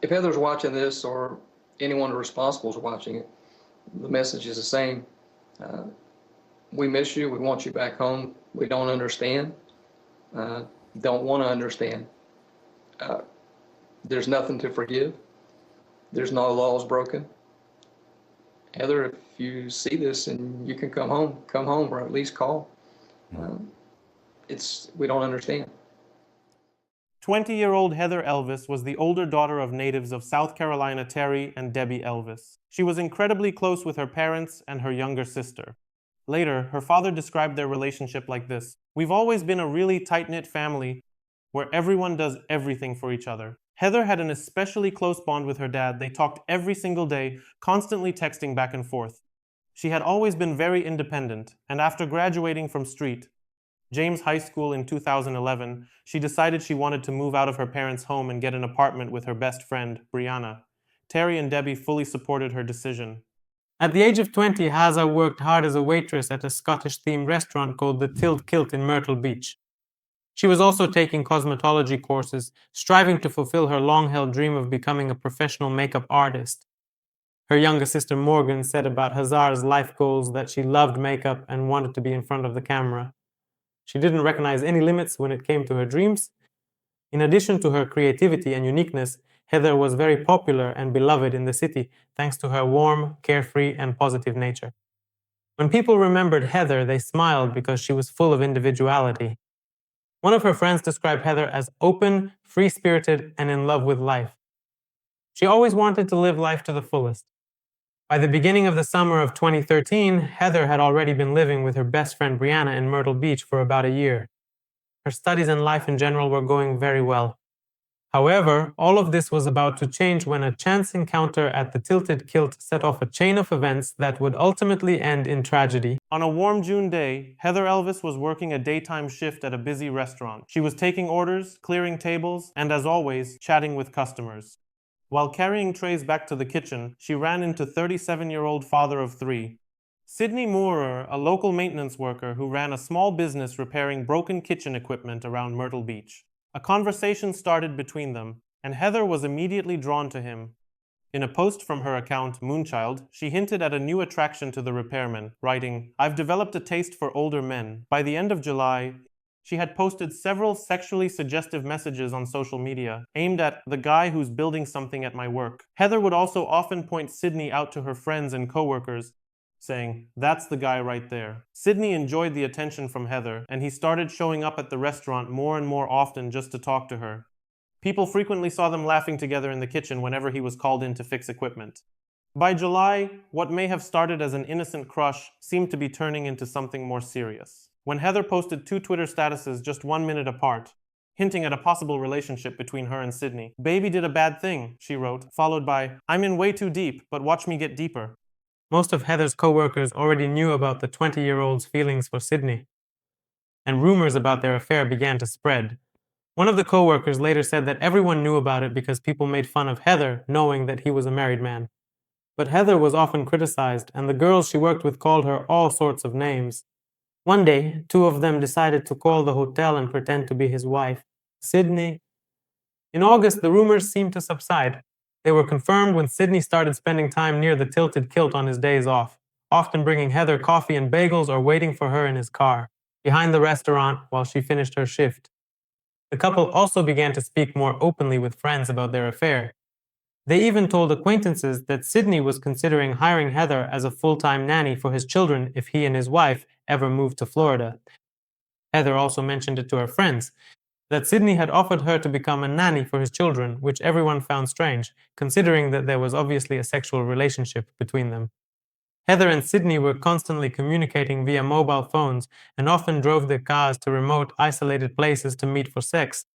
If Heather's watching this or anyone responsible is watching it, the message is the same. We miss you. We want you back home. We don't understand. Don't want to understand. There's nothing to forgive. There's no laws broken. Heather, if you see this and you can come home, or at least call. We don't understand. 20-year-old Heather Elvis was the older daughter of natives of South Carolina Terry and Debbie Elvis. She was incredibly close with her parents and her younger sister. Later, her father described their relationship like this: "We've always been a really tight-knit family where everyone does everything for each other." Heather had an especially close bond with her dad. They talked every single day, constantly texting back and forth. She had always been very independent, and after graduating from James High School in 2011, she decided she wanted to move out of her parents' home and get an apartment with her best friend, Brianna. Terry and Debbie fully supported her decision. At the age of 20, Haza worked hard as a waitress at a Scottish-themed restaurant called the Tilt Kilt in Myrtle Beach. She was also taking cosmetology courses, striving to fulfill her long-held dream of becoming a professional makeup artist. Her younger sister Morgan said about Hazar's life goals that she loved makeup and wanted to be in front of the camera. She didn't recognize any limits when it came to her dreams. In addition to her creativity and uniqueness, Heather was very popular and beloved in the city thanks to her warm, carefree, and positive nature. When people remembered Heather, they smiled because she was full of individuality. One of her friends described Heather as open, free-spirited, and in love with life. She always wanted to live life to the fullest. By the beginning of the summer of 2013, Heather had already been living with her best friend Brianna in Myrtle Beach for about a year. Her studies and life in general were going very well. However, all of this was about to change when a chance encounter at the Tilted Kilt set off a chain of events that would ultimately end in tragedy. On a warm June day, Heather Elvis was working a daytime shift at a busy restaurant. She was taking orders, clearing tables, and as always, chatting with customers. While carrying trays back to the kitchen, she ran into 37-year-old father of three, Sidney Moorer, a local maintenance worker who ran a small business repairing broken kitchen equipment around Myrtle Beach. A conversation started between them, and Heather was immediately drawn to him. In a post from her account, Moonchild, she hinted at a new attraction to the repairman, writing, "I've developed a taste for older men." By the end of July, she had posted several sexually suggestive messages on social media, aimed at the guy who's building something at my work. Heather would also often point Sidney out to her friends and coworkers, saying, "That's the guy right there." Sidney enjoyed the attention from Heather, and he started showing up at the restaurant more and more often just to talk to her. People frequently saw them laughing together in the kitchen whenever he was called in to fix equipment. By July, what may have started as an innocent crush seemed to be turning into something more serious. When Heather posted 2 Twitter statuses just 1 minute apart, hinting at a possible relationship between her and Sidney. "Baby did a bad thing," she wrote, followed by, "I'm in way too deep, but watch me get deeper." Most of Heather's co-workers already knew about the 20-year-old's feelings for Sidney, and rumors about their affair began to spread. One of the co-workers later said that everyone knew about it because people made fun of Heather, knowing that he was a married man. But Heather was often criticized, and the girls she worked with called her all sorts of names. One day, 2 of them decided to call the hotel and pretend to be his wife, Sidney. In August, the rumors seemed to subside. They were confirmed when Sidney started spending time near the Tilted Kilt on his days off, often bringing Heather coffee and bagels or waiting for her in his car, behind the restaurant while she finished her shift. The couple also began to speak more openly with friends about their affair. They even told acquaintances that Sidney was considering hiring Heather as a full-time nanny for his children if he and his wife ever moved to Florida. Heather also mentioned it to her friends, that Sidney had offered her to become a nanny for his children, which everyone found strange, considering that there was obviously a sexual relationship between them. Heather and Sidney were constantly communicating via mobile phones and often drove their cars to remote, isolated places to meet for sex.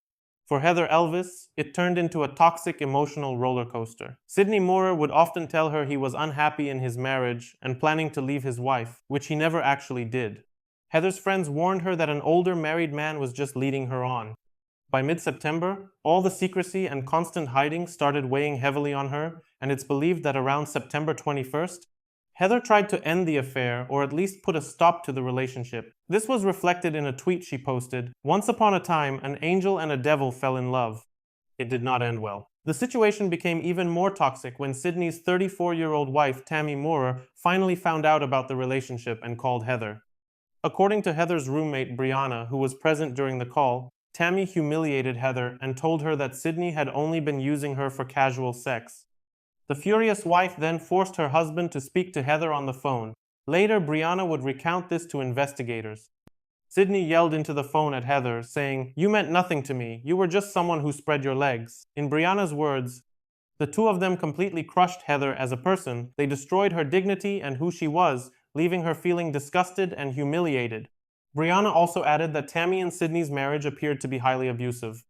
For Heather Elvis, it turned into a toxic emotional roller coaster. Sidney Moorer would often tell her he was unhappy in his marriage and planning to leave his wife, which he never actually did. Heather's friends warned her that an older married man was just leading her on. By mid-September, all the secrecy and constant hiding started weighing heavily on her, and it's believed that around September 21st, Heather tried to end the affair or at least put a stop to the relationship. This was reflected in a tweet she posted. "Once upon a time, an angel and a devil fell in love. It did not end well." The situation became even more toxic when Sydney's 34-year-old wife, Tammy Moorer, finally found out about the relationship and called Heather. According to Heather's roommate, Brianna, who was present during the call, Tammy humiliated Heather and told her that Sydney had only been using her for casual sex. The furious wife then forced her husband to speak to Heather on the phone. Later, Brianna would recount this to investigators. Sydney yelled into the phone at Heather, saying, "You meant nothing to me. You were just someone who spread your legs." In Brianna's words, the two of them completely crushed Heather as a person. They destroyed her dignity and who she was, leaving her feeling disgusted and humiliated. Brianna also added that Tammy and Sydney's marriage appeared to be highly abusive.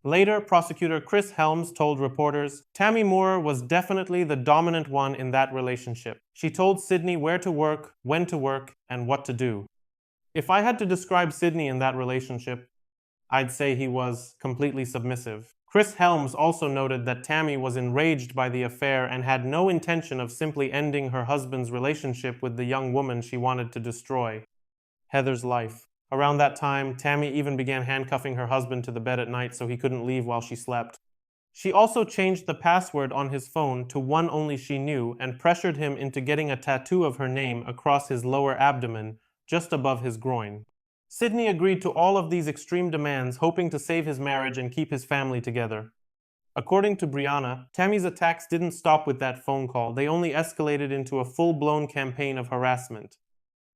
Later, prosecutor Chris Helms told reporters, "Tammy Moorer was definitely the dominant one in that relationship. She told Sydney where to work, when to work, and what to do." If I had to describe Sydney in that relationship, I'd say he was completely submissive. Chris Helms also noted that Tammy was enraged by the affair and had no intention of simply ending her husband's relationship with the young woman she wanted to destroy, Heather's life. Around that time, Tammy even began handcuffing her husband to the bed at night so he couldn't leave while she slept. She also changed the password on his phone to one only she knew and pressured him into getting a tattoo of her name across his lower abdomen, just above his groin. Sydney agreed to all of these extreme demands, hoping to save his marriage and keep his family together. According to Brianna, Tammy's attacks didn't stop with that phone call. They only escalated into a full-blown campaign of harassment.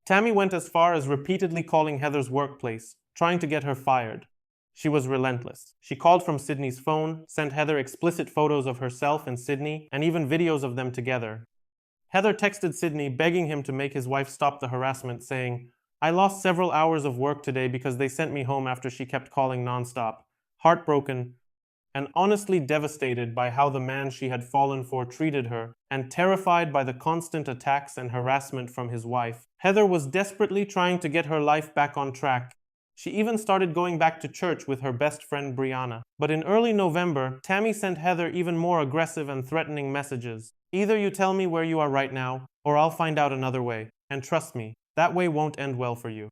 Tammy went as far as repeatedly calling Heather's workplace, trying to get her fired. She was relentless. She called from Sydney's phone, sent Heather explicit photos of herself and Sydney, and even videos of them together. Heather texted Sydney begging him to make his wife stop the harassment, saying, "I lost several hours of work today because they sent me home after she kept calling nonstop. Heartbroken and honestly devastated by how the man she had fallen for treated her, and terrified by the constant attacks and harassment from his wife, Heather was desperately trying to get her life back on track. She even started going back to church with her best friend Brianna. But in early November, Tammy sent Heather even more aggressive and threatening messages. Either you tell me where you are right now, or I'll find out another way. And trust me, that way won't end well for you.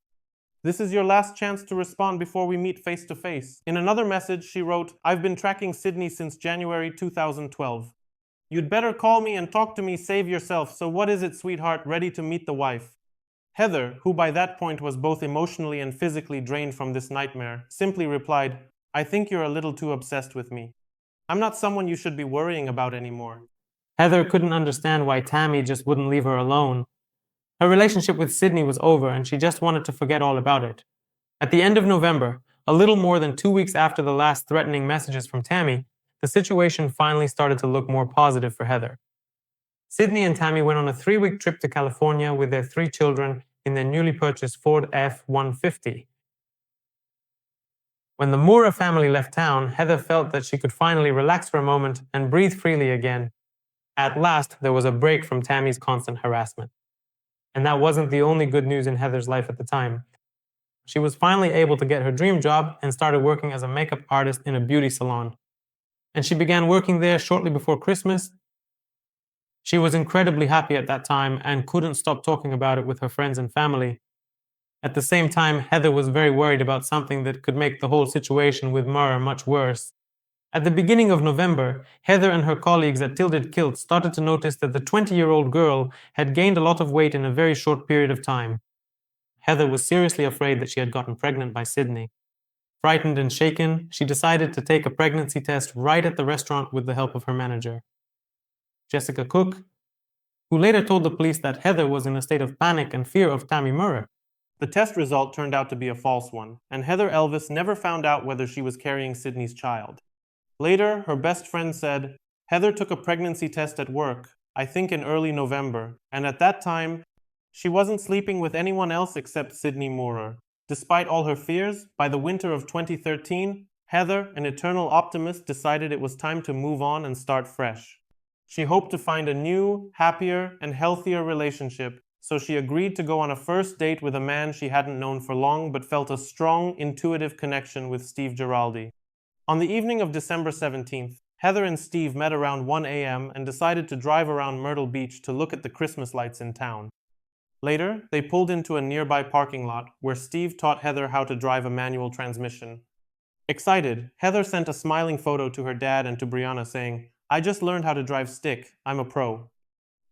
This is your last chance to respond before we meet face to face." In another message, she wrote, "I've been tracking Sydney since January 2012. You'd better call me and talk to me, save yourself. So what is it, sweetheart, ready to meet the wife?" Heather, who by that point was both emotionally and physically drained from this nightmare, simply replied, "I think you're a little too obsessed with me. I'm not someone you should be worrying about anymore." Heather couldn't understand why Tammy just wouldn't leave her alone. Her relationship with Sydney was over and she just wanted to forget all about it. At the end of November, a little more than 2 weeks after the last threatening messages from Tammy, the situation finally started to look more positive for Heather. Sydney and Tammy went on a 3-week trip to California with their 3 children in their newly purchased Ford F-150. When the Moorer family left town, Heather felt that she could finally relax for a moment and breathe freely again. At last, there was a break from Tammy's constant harassment. And that wasn't the only good news in Heather's life at the time. She was finally able to get her dream job and started working as a makeup artist in a beauty salon. And she began working there shortly before Christmas. She was incredibly happy at that time and couldn't stop talking about it with her friends and family. At the same time, Heather was very worried about something that could make the whole situation with Moorer much worse. At the beginning of November, Heather and her colleagues at Tilted Kilt started to notice that the 20-year-old girl had gained a lot of weight in a very short period of time. Heather was seriously afraid that she had gotten pregnant by Sydney. Frightened and shaken, she decided to take a pregnancy test right at the restaurant with the help of her manager, Jessica Cook, who later told the police that Heather was in a state of panic and fear of Tammy Moorer. The test result turned out to be a false one, and Heather Elvis never found out whether she was carrying Sydney's child. Later, her best friend said, "Heather took a pregnancy test at work, I think in early November, and at that time, she wasn't sleeping with anyone else except Sydney Moorer." Despite all her fears, by the winter of 2013, Heather, an eternal optimist, decided it was time to move on and start fresh. She hoped to find a new, happier, and healthier relationship, so she agreed to go on a first date with a man she hadn't known for long but felt a strong, intuitive connection with, Steve Giraldi. On the evening of December 17th, Heather and Steve met around 1 a.m. and decided to drive around Myrtle Beach to look at the Christmas lights in town. Later, they pulled into a nearby parking lot where Steve taught Heather how to drive a manual transmission. Excited, Heather sent a smiling photo to her dad and to Brianna saying, "I just learned how to drive stick. I'm a pro."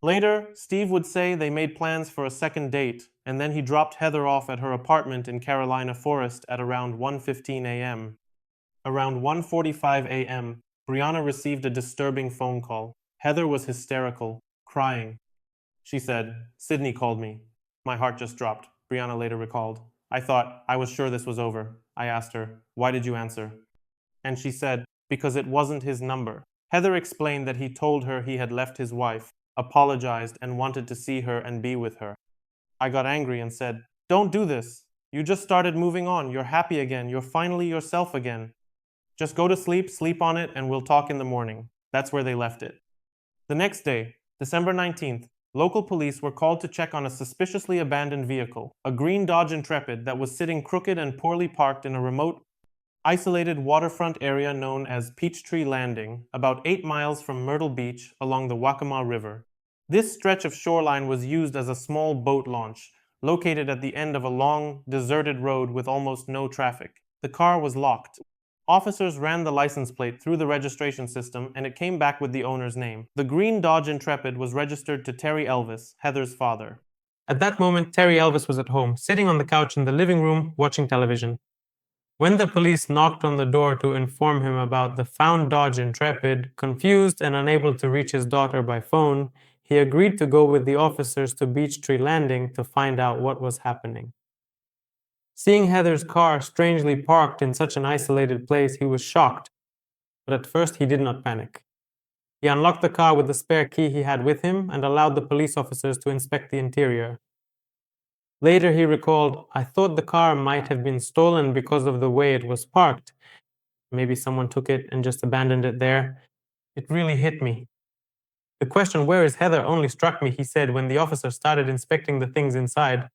Later, Steve would say they made plans for a second date, and then he dropped Heather off at her apartment in Carolina Forest at around 1:15 a.m. Around 1:45 a.m., Brianna received a disturbing phone call. Heather was hysterical, crying. She said, "Sydney called me." "My heart just dropped," Brianna later recalled. I was sure this was over. I asked her, "Why did you answer?" And she said, "Because it wasn't his number." Heather explained that he told her he had left his wife, apologized, and wanted to see her and be with her. I got angry and said, "Don't do this. You just started moving on. You're happy again. You're finally yourself again. Just go to sleep, sleep on it, and we'll talk in the morning." That's where they left it. The next day, December 19th, local police were called to check on a suspiciously abandoned vehicle, a green Dodge Intrepid that was sitting crooked and poorly parked in a remote, isolated waterfront area known as Peachtree Landing, about 8 miles from Myrtle Beach along the Waccamaw River. This stretch of shoreline was used as a small boat launch, located at the end of a long, deserted road with almost no traffic. The car was locked. Officers ran the license plate through the registration system and it came back with the owner's name. The green Dodge Intrepid was registered to Terry Elvis, Heather's father. At that moment, Terry Elvis was at home, sitting on the couch in the living room, watching television. When the police knocked on the door to inform him about the found Dodge Intrepid, confused and unable to reach his daughter by phone, he agreed to go with the officers to Peachtree Landing to find out what was happening. Seeing Heather's car strangely parked in such an isolated place, he was shocked, but at first he did not panic. He unlocked the car with the spare key he had with him and allowed the police officers to inspect the interior. Later he recalled, "I thought the car might have been stolen because of the way it was parked. Maybe someone took it and just abandoned it there. It really hit me." The question, "Where is Heather?" only struck me, he said, when the officers started inspecting the things inside.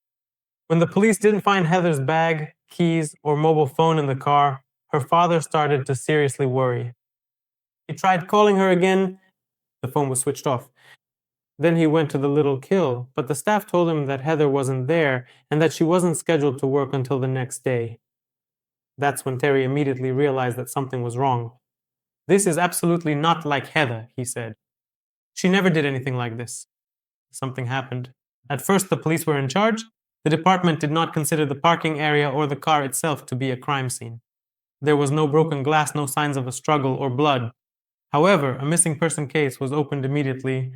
When the police didn't find Heather's bag, keys, or mobile phone in the car, her father started to seriously worry. He tried calling her again. The phone was switched off. Then he went to the Little Kill, but the staff told him that Heather wasn't there and that she wasn't scheduled to work until the next day. That's when Terry immediately realized that something was wrong. "This is absolutely not like Heather," he said. "She never did anything like this." Something happened. At first, the police were in charge. The department did not consider the parking area or the car itself to be a crime scene. There was no broken glass, no signs of a struggle or blood. However, a missing person case was opened immediately.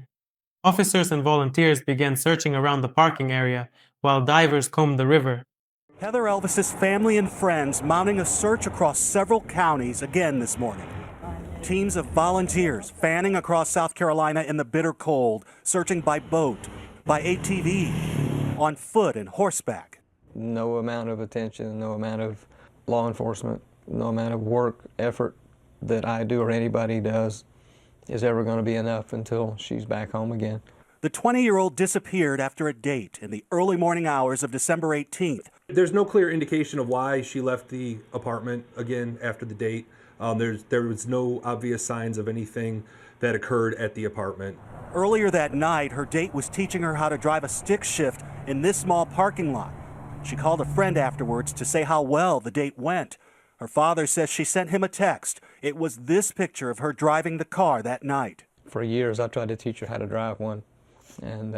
Officers and volunteers began searching around the parking area while divers combed the river. Heather Elvis's family and friends mounting a search across several counties again this morning. Teams of volunteers fanning across South Carolina in the bitter cold, searching by boat, by ATV, on foot and horseback. No amount of attention, no amount of law enforcement, no amount of work, effort that I do or anybody does is ever going to be enough until she's back home again. The 20-year-old disappeared after a date in the early morning hours of December 18th. There's no clear indication of why she left the apartment again after the date. There was no obvious signs of anything that occurred at the apartment. Earlier that night, her date was teaching her how to drive a stick shift in this small parking lot. She called a friend afterwards to say how well the date went. Her father says she sent him a text. It was this picture of her driving the car that night. For years, I tried to teach her how to drive one, and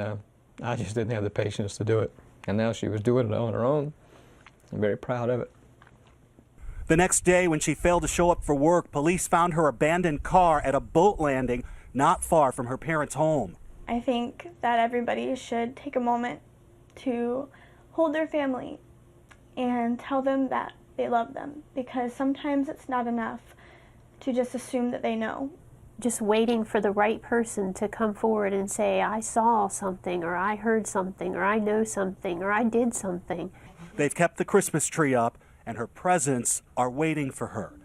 I just didn't have the patience to do it. And now she was doing it on her own. I'm very proud of it. The next day, when she failed to show up for work, police found her abandoned car at a boat landing not far from her parents' home. I think that everybody should take a moment to hold their family and tell them that they love them, because sometimes it's not enough to just assume that they know. Just waiting for the right person to come forward and say, "I saw something," or "I heard something," or "I know something," or "I did something." They've kept the Christmas tree up, and her presents are waiting for her.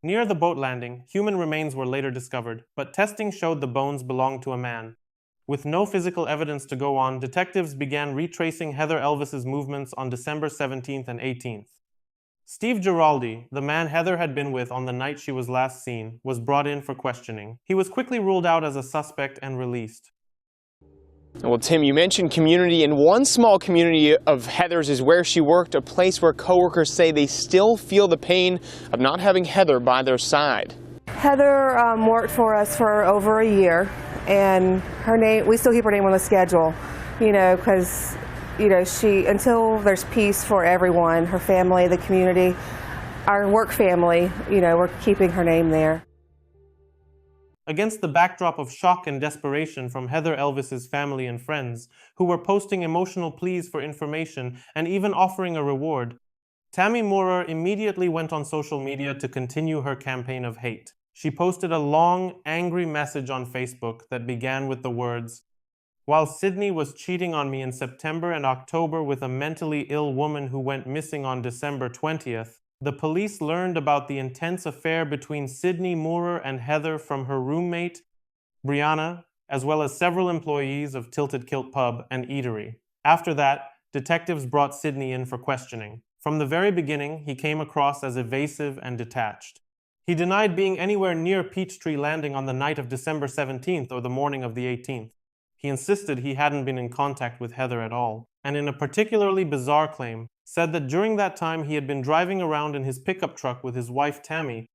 Near the boat landing, human remains were later discovered, but testing showed the bones belonged to a man. With no physical evidence to go on, detectives began retracing Heather Elvis's movements on December 17th and 18th. Steve Giraldi, the man Heather had been with on the night she was last seen, was brought in for questioning. He was quickly ruled out as a suspect and released. Well, Tim, you mentioned community, and one small community of Heather's is where she worked, a place where coworkers say they still feel the pain of not having Heather by their side. Heather worked for us for over a year, and her name, we still keep her name on the schedule, you know, because, you know, until there's peace for everyone, her family, the community, our work family, you know, we're keeping her name there. Against the backdrop of shock and desperation from Heather Elvis's family and friends, who were posting emotional pleas for information and even offering a reward, Tammy Moorer immediately went on social media to continue her campaign of hate. She posted a long, angry message on Facebook that began with the words, "While Sydney was cheating on me in September and October with a mentally ill woman who went missing on December 20th, the police learned about the intense affair between Sydney Moorer and Heather from her roommate, Brianna, as well as several employees of Tilted Kilt Pub and Eatery. After that, detectives brought Sydney in for questioning. From the very beginning, he came across as evasive and detached. He denied being anywhere near Peachtree Landing on the night of December 17th or the morning of the 18th. He insisted he hadn't been in contact with Heather at all, and in a particularly bizarre claim, said that during that time he had been driving around in his pickup truck with his wife Tammy,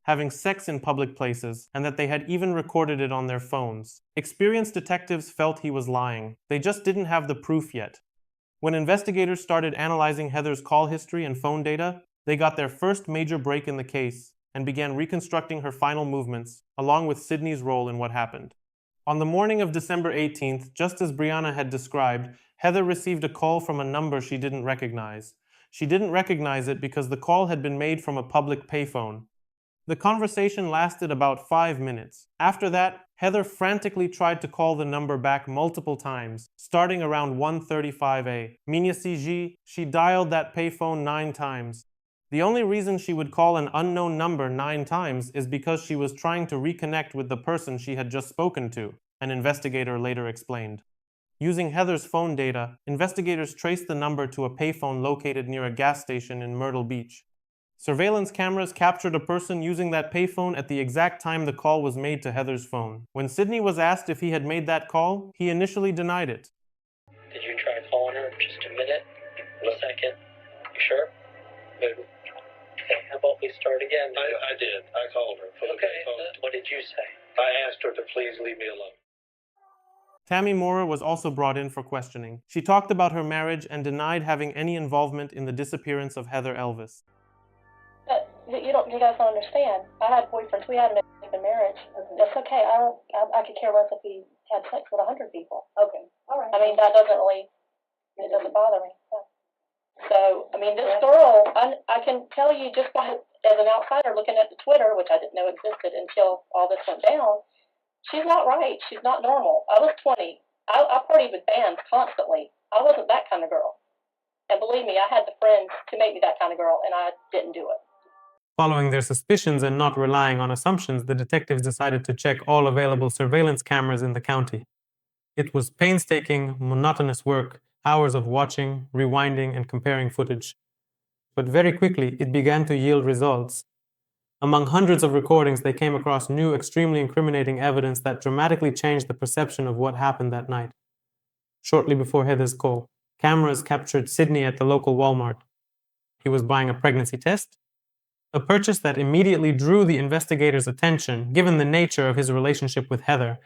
having sex in public places, and that they had even recorded it on their phones. Experienced detectives felt he was lying. They just didn't have the proof yet. When investigators started analyzing Heather's call history and phone data, they got their first major break in the case and began reconstructing her final movements, along with Sydney's role in what happened. On the morning of December 18th, just as Brianna had described, Heather received a call from a number she didn't recognize. She didn't recognize it because the call had been made from a public payphone. The conversation lasted about 5 minutes. After that, Heather frantically tried to call the number back multiple times, starting around 1:35 Minha CG, she dialed that payphone 9 times. The only reason she would call an unknown number 9 times is because she was trying to reconnect with the person she had just spoken to, an investigator later explained. Using Heather's phone data, investigators traced the number to a payphone located near a gas station in Myrtle Beach. Surveillance cameras captured a person using that payphone at the exact time the call was made to Heather's phone. When Sydney was asked if he had made that call, he initially denied it. Did you try calling her? Just a minute? A second? You sure? Maybe. Okay, how about we start again? I did. I called her. Okay, what did you say? I asked her to please leave me alone. Tammy Moorer was also brought in for questioning. She talked about her marriage and denied having any involvement in the disappearance of Heather Elvis. But you guys don't understand. I had boyfriends. We had an open marriage. That's okay. I could care less if he had sex with 100 people. Okay. All right. I mean, that doesn't really, it doesn't bother me. So, I mean, this girl, I can tell you just by, as an outsider looking at the Twitter, which I didn't know existed until all this went down, she's not right. She's not normal. I was 20. I partied with bands constantly. I wasn't that kind of girl. And believe me, I had the friends to make me that kind of girl, and I didn't do it. Following their suspicions and not relying on assumptions, the detectives decided to check all available surveillance cameras in the county. It was painstaking, monotonous work, hours of watching, rewinding, and comparing footage. But very quickly, it began to yield results. Among hundreds of recordings, they came across new, extremely incriminating evidence that dramatically changed the perception of what happened that night. Shortly before Heather's call, cameras captured Sydney at the local Walmart. He was buying a pregnancy test, a purchase that immediately drew the investigators' attention, given the nature of his relationship with Heather.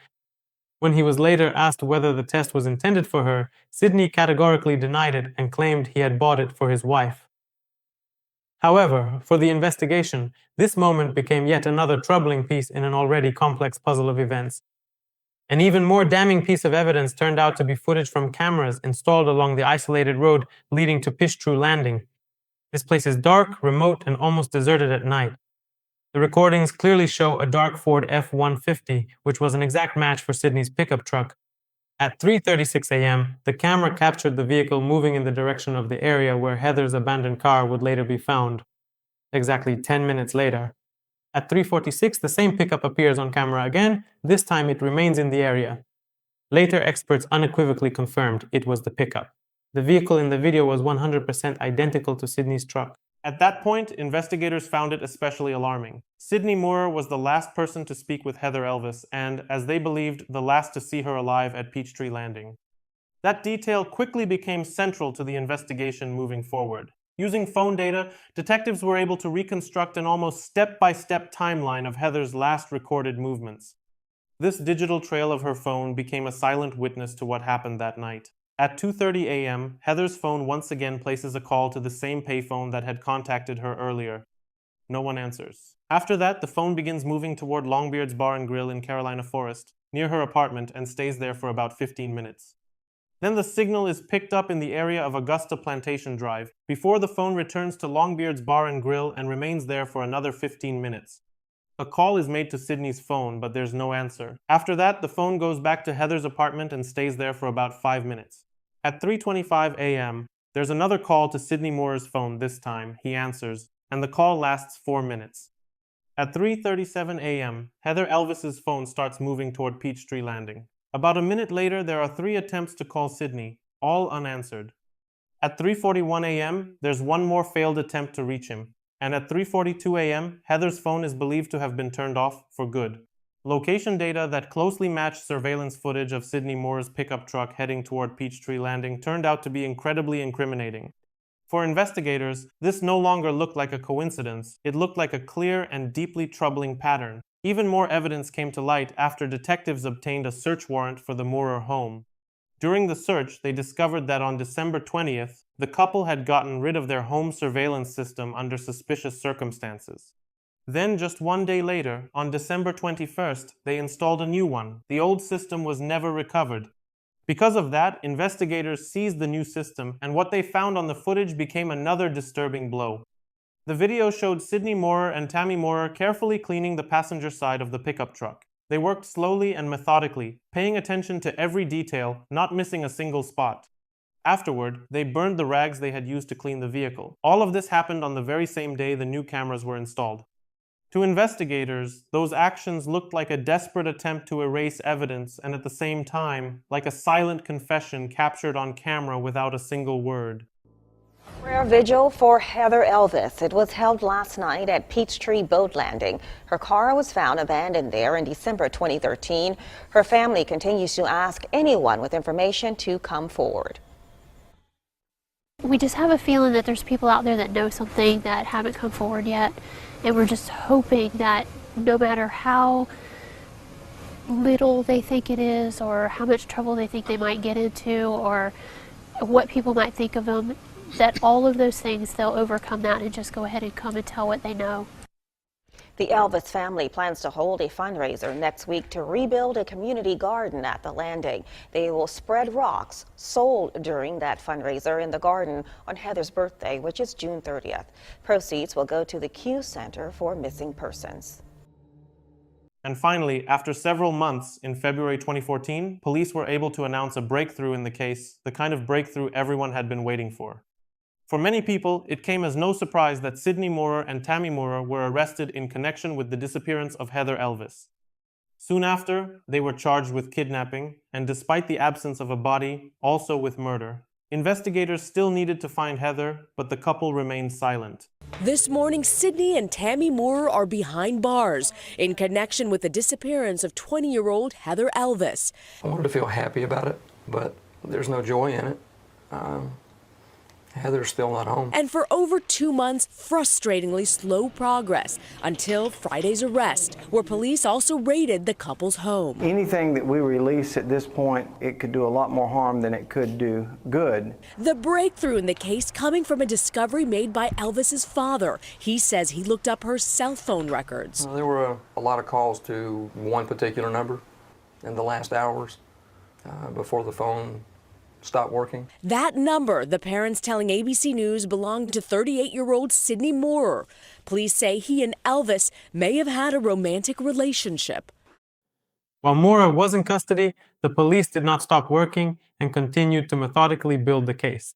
When he was later asked whether the test was intended for her, Sydney categorically denied it and claimed he had bought it for his wife. However, for the investigation, this moment became yet another troubling piece in an already complex puzzle of events. An even more damning piece of evidence turned out to be footage from cameras installed along the isolated road leading to Peachtree Landing. This place is dark, remote, and almost deserted at night. The recordings clearly show a dark Ford F-150, which was an exact match for Sydney's pickup truck. At 3:36 a.m., the camera captured the vehicle moving in the direction of the area where Heather's abandoned car would later be found. Exactly 10 minutes later. At 3:46, the same pickup appears on camera again. This time it remains in the area. Later, experts unequivocally confirmed it was the pickup. The vehicle in the video was 100% identical to Sydney's truck. At that point, investigators found it especially alarming. Sydney Moore was the last person to speak with Heather Elvis and, as they believed, the last to see her alive at Peachtree Landing. That detail quickly became central to the investigation moving forward. Using phone data, detectives were able to reconstruct an almost step-by-step timeline of Heather's last recorded movements. This digital trail of her phone became a silent witness to what happened that night. At 2:30 a.m., Heather's phone once again places a call to the same payphone that had contacted her earlier. No one answers. After that, the phone begins moving toward Longbeard's Bar and Grill in Carolina Forest, near her apartment, and stays there for about 15 minutes. Then the signal is picked up in the area of Augusta Plantation Drive, before the phone returns to Longbeard's Bar and Grill and remains there for another 15 minutes. A call is made to Sydney's phone, but there's no answer. After that, the phone goes back to Heather's apartment and stays there for about 5 minutes. At 3:25 a.m., there's another call to Sydney Moore's phone this time. He answers, and the call lasts 4 minutes. At 3:37 a.m., Heather Elvis's phone starts moving toward Peachtree Landing. About a minute later, there are 3 attempts to call Sydney, all unanswered. At 3:41 a.m., there's one more failed attempt to reach him. And at 3:42 a.m., Heather's phone is believed to have been turned off for good. Location data that closely matched surveillance footage of Sydney Moore's pickup truck heading toward Peachtree Landing turned out to be incredibly incriminating. For investigators, this no longer looked like a coincidence. It looked like a clear and deeply troubling pattern. Even more evidence came to light after detectives obtained a search warrant for the Moorer home. During the search, they discovered that on December 20th, the couple had gotten rid of their home surveillance system under suspicious circumstances. Then, just one day later, on December 21st, they installed a new one. The old system was never recovered. Because of that, investigators seized the new system, and what they found on the footage became another disturbing blow. The video showed Sydney Moorer and Tammy Moorer carefully cleaning the passenger side of the pickup truck. They worked slowly and methodically, paying attention to every detail, not missing a single spot. Afterward, they burned the rags they had used to clean the vehicle. All of this happened on the very same day the new cameras were installed. To investigators, those actions looked like a desperate attempt to erase evidence and at the same time, like a silent confession captured on camera without a single word. Prayer vigil for Heather Elvis. It was held last night at Peachtree Boat Landing. Her car was found abandoned there in December 2013. Her family continues to ask anyone with information to come forward. We just have a feeling that there's people out there that know something that haven't come forward yet. And we're just hoping that no matter how little they think it is or how much trouble they think they might get into or what people might think of them, that all of those things, they'll overcome that and just go ahead and come and tell what they know. The Elvis family plans to hold a fundraiser next week to rebuild a community garden at the landing. They will spread rocks sold during that fundraiser in the garden on Heather's birthday, which is June 30th. Proceeds will go to the Q Center for Missing Persons. And finally, after several months, in February 2014, police were able to announce a breakthrough in the case, the kind of breakthrough everyone had been waiting for. For many people, it came as no surprise that Sydney Moorer and Tammy Moorer were arrested in connection with the disappearance of Heather Elvis. Soon after, they were charged with kidnapping, and despite the absence of a body, also with murder. Investigators still needed to find Heather, but the couple remained silent. This morning, Sydney and Tammy Moorer are behind bars in connection with the disappearance of 20-year-old Heather Elvis. I wanted to feel happy about it, but there's no joy in it. Heather's still not home. And for over 2 months, frustratingly slow progress until Friday's arrest, where police also raided the couple's home. Anything that we release at this point, it could do a lot more harm than it could do good. The breakthrough in the case coming from a discovery made by Elvis's father. He says he looked up her cell phone records. There were a lot of calls to one particular number in the last hours before the phone stopped working. That number, the parents telling ABC News, belonged to 38-year-old Sydney Moorer. Police say he and Elvis may have had a romantic relationship. While Moorer was in custody, the police did not stop working and continued to methodically build the case.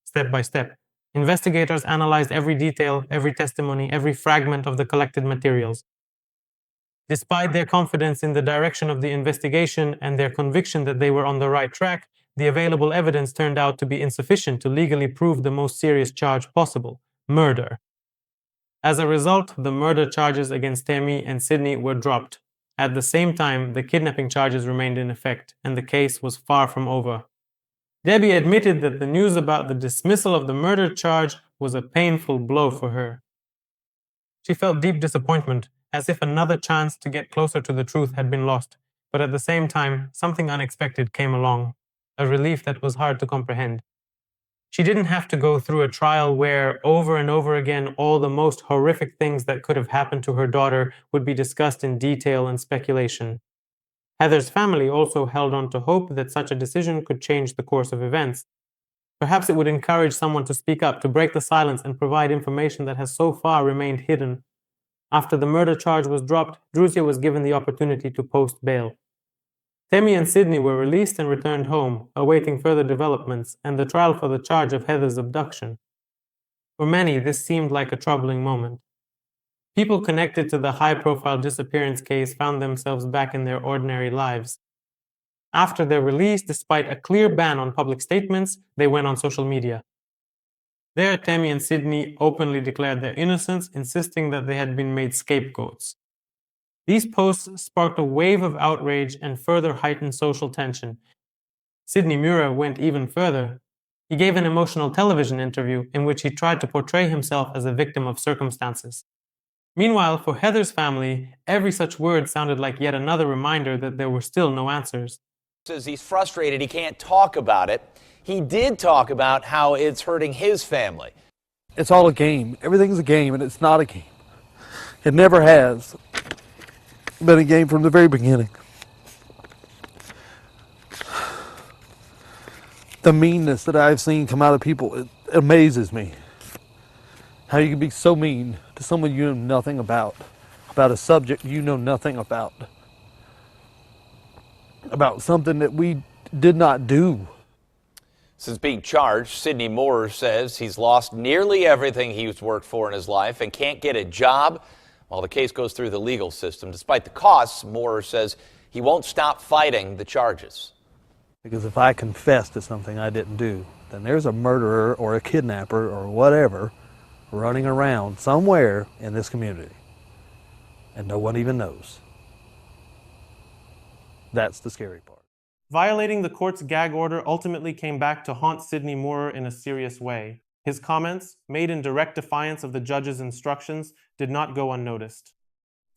Step by step, investigators analyzed every detail, every testimony, every fragment of the collected materials. Despite their confidence in the direction of the investigation and their conviction that they were on the right track, the available evidence turned out to be insufficient to legally prove the most serious charge possible, murder. As a result, the murder charges against Tammy and Sydney were dropped. At the same time, the kidnapping charges remained in effect, and the case was far from over. Debbie admitted that the news about the dismissal of the murder charge was a painful blow for her. She felt deep disappointment, as if another chance to get closer to the truth had been lost, but at the same time, something unexpected came along, a relief that was hard to comprehend. She didn't have to go through a trial where, over and over again, all the most horrific things that could have happened to her daughter would be discussed in detail and speculation. Heather's family also held on to hope that such a decision could change the course of events. Perhaps it would encourage someone to speak up, to break the silence and provide information that has so far remained hidden. After the murder charge was dropped, Druzia was given the opportunity to post bail. Tammy and Sydney were released and returned home, awaiting further developments and the trial for the charge of Heather's abduction. For many, this seemed like a troubling moment. People connected to the high-profile disappearance case found themselves back in their ordinary lives. After their release, despite a clear ban on public statements, they went on social media. There, Tammy and Sydney openly declared their innocence, insisting that they had been made scapegoats. These posts sparked a wave of outrage and further heightened social tension. Sydney Mura went even further. He gave an emotional television interview in which he tried to portray himself as a victim of circumstances. Meanwhile, for Heather's family, every such word sounded like yet another reminder that there were still no answers. Says he's frustrated he can't talk about it. He did talk about how it's hurting his family. It's all a game. Everything's a game, and it's not a game. It never has been a game from the very beginning. The meanness that I've seen come out of people, it amazes me. How you can be so mean to someone you know nothing about a subject you know nothing about something that we did not do. Since being charged, Sydney Moore says he's lost nearly everything he's worked for in his life and can't get a job while the case goes through the legal system. Despite the costs, Moore says he won't stop fighting the charges. Because if I confess to something I didn't do, then there's a murderer or a kidnapper or whatever running around somewhere in this community, and no one even knows. That's the scary part. Violating the court's gag order ultimately came back to haunt Sydney Moorer in a serious way. His comments, made in direct defiance of the judge's instructions, did not go unnoticed.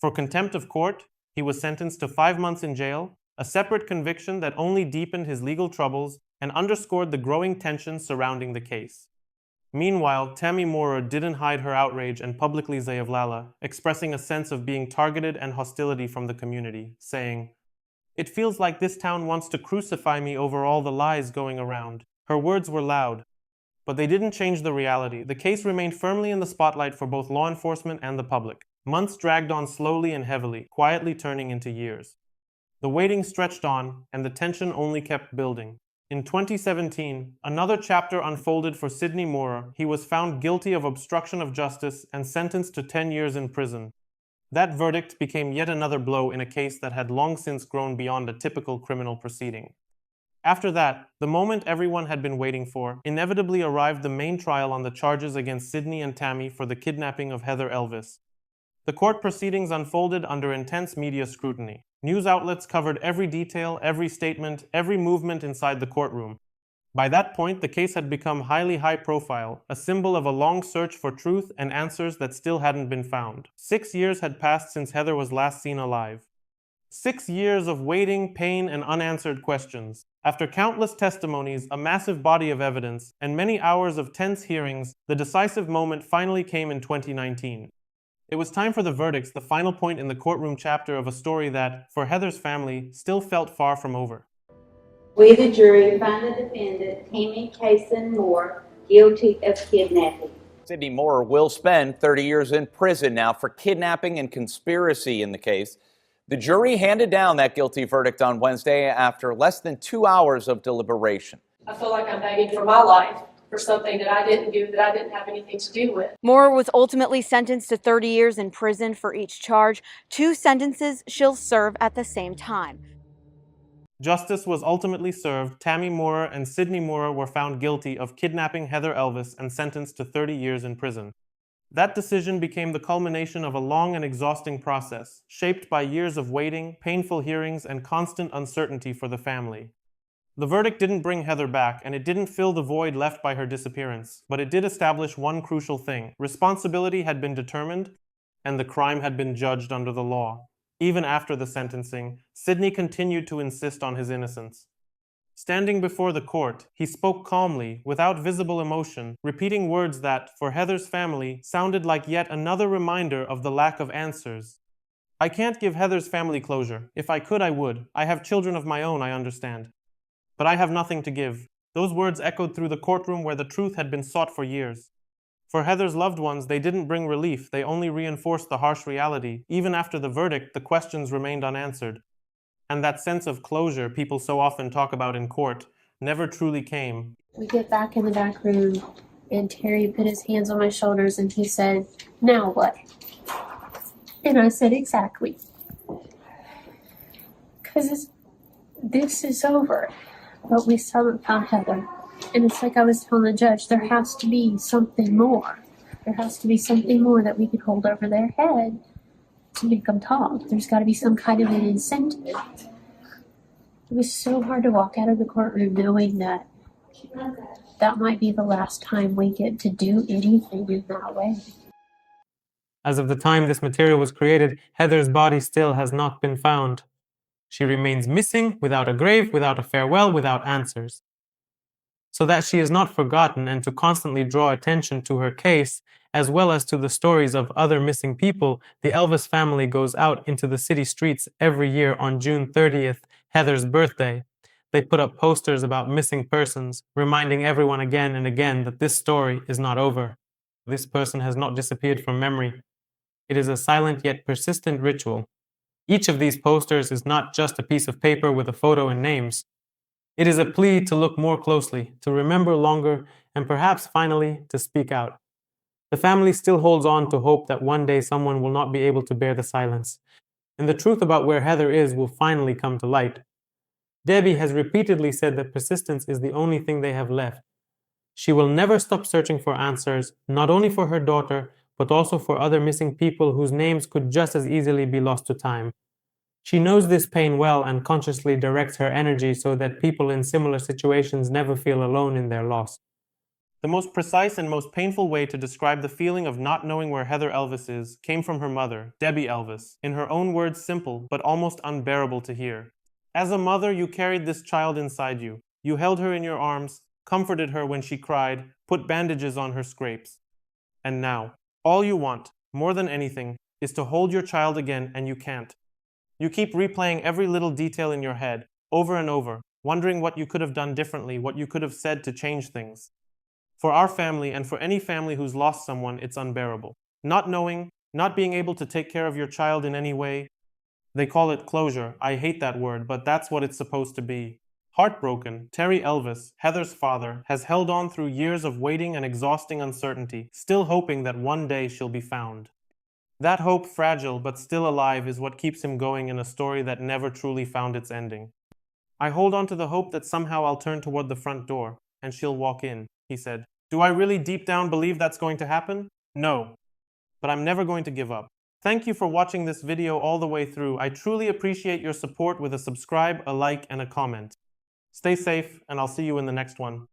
For contempt of court, he was sentenced to 5 months in jail, a separate conviction that only deepened his legal troubles and underscored the growing tension surrounding the case. Meanwhile, Tammy Moorer didn't hide her outrage and publicly zayavlala, expressing a sense of being targeted and hostility from the community, saying, "It feels like this town wants to crucify me over all the lies going around." Her words were loud, but they didn't change the reality. The case remained firmly in the spotlight for both law enforcement and the public. Months dragged on slowly and heavily, quietly turning into years. The waiting stretched on, and the tension only kept building. In 2017, another chapter unfolded for Sydney Moorer. He was found guilty of obstruction of justice and sentenced to 10 years in prison. That verdict became yet another blow in a case that had long since grown beyond a typical criminal proceeding. After that, the moment everyone had been waiting for, inevitably arrived the main trial on the charges against Sydney and Tammy for the kidnapping of Heather Elvis. The court proceedings unfolded under intense media scrutiny. News outlets covered every detail, every statement, every movement inside the courtroom. By that point, the case had become highly high-profile, a symbol of a long search for truth and answers that still hadn't been found. 6 years had passed since Heather was last seen alive. 6 years of waiting, pain, and unanswered questions. After countless testimonies, a massive body of evidence, and many hours of tense hearings, the decisive moment finally came in 2019. It was time for the verdicts, the final point in the courtroom chapter of a story that, for Heather's family, still felt far from over. We, the jury, find the defendant, Tammy Kaysen Moore, guilty of kidnapping. Sydney Moore will spend 30 years in prison now for kidnapping and conspiracy in the case. The jury handed down that guilty verdict on Wednesday after less than 2 hours of deliberation. I feel like I'm begging for my life for something that I didn't do, that I didn't have anything to do with. Moore was ultimately sentenced to 30 years in prison for each charge. 2 sentences she'll serve at the same time. Justice was ultimately served. Tammy Moorer and Sydney Moorer were found guilty of kidnapping Heather Elvis and sentenced to 30 years in prison. That decision became the culmination of a long and exhausting process, shaped by years of waiting, painful hearings, and constant uncertainty for the family. The verdict didn't bring Heather back, and it didn't fill the void left by her disappearance, but it did establish one crucial thing. Responsibility had been determined, and the crime had been judged under the law. Even after the sentencing, Sydney continued to insist on his innocence. Standing before the court, he spoke calmly, without visible emotion, repeating words that, for Heather's family, sounded like yet another reminder of the lack of answers. "I can't give Heather's family closure. If I could, I would. I have children of my own, I understand. But I have nothing to give." Those words echoed through the courtroom where the truth had been sought for years. For Heather's loved ones, they didn't bring relief, they only reinforced the harsh reality. Even after the verdict, the questions remained unanswered. And that sense of closure people so often talk about in court never truly came. We get back in the back room, and Terry put his hands on my shoulders and he said, "Now what?" And I said, "Exactly. Because this is over, but we still haven't found Heather." And it's like I was telling the judge, there has to be something more. There has to be something more that we can hold over their head to make them talk. There's got to be some kind of an incentive. It was so hard to walk out of the courtroom knowing that that might be the last time we get to do anything in that way. As of the time this material was created, Heather's body still has not been found. She remains missing, without a grave, without a farewell, without answers. So that she is not forgotten, and to constantly draw attention to her case, as well as to the stories of other missing people, the Elvis family goes out into the city streets every year on June 30th, Heather's birthday. They put up posters about missing persons, reminding everyone again and again that this story is not over. This person has not disappeared from memory. It is a silent yet persistent ritual. Each of these posters is not just a piece of paper with a photo and names. It is a plea to look more closely, to remember longer, and perhaps finally to speak out. The family still holds on to hope that one day someone will not be able to bear the silence, and the truth about where Heather is will finally come to light. Debbie has repeatedly said that persistence is the only thing they have left. She will never stop searching for answers, not only for her daughter, but also for other missing people whose names could just as easily be lost to time. She knows this pain well and consciously directs her energy so that people in similar situations never feel alone in their loss. The most precise and most painful way to describe the feeling of not knowing where Heather Elvis is came from her mother, Debbie Elvis, in her own words simple but almost unbearable to hear. "As a mother, you carried this child inside you. You held her in your arms, comforted her when she cried, put bandages on her scrapes. And now, all you want, more than anything, is to hold your child again, and you can't. You keep replaying every little detail in your head, over and over, wondering what you could have done differently, what you could have said to change things. For our family, and for any family who's lost someone, it's unbearable. Not knowing, not being able to take care of your child in any way. They call it closure. I hate that word, but that's what it's supposed to be. Heartbroken, Terry Elvis, Heather's father, has held on through years of waiting and exhausting uncertainty, still hoping that one day she'll be found. That hope, fragile but still alive, is what keeps him going in a story that never truly found its ending. I hold on to the hope that somehow I'll turn toward the front door, and she'll walk in," he said. "Do I really deep down believe that's going to happen? No. But I'm never going to give up. Thank you for watching this video all the way through. I truly appreciate your support with a subscribe, a like, and a comment. Stay safe, and I'll see you in the next one.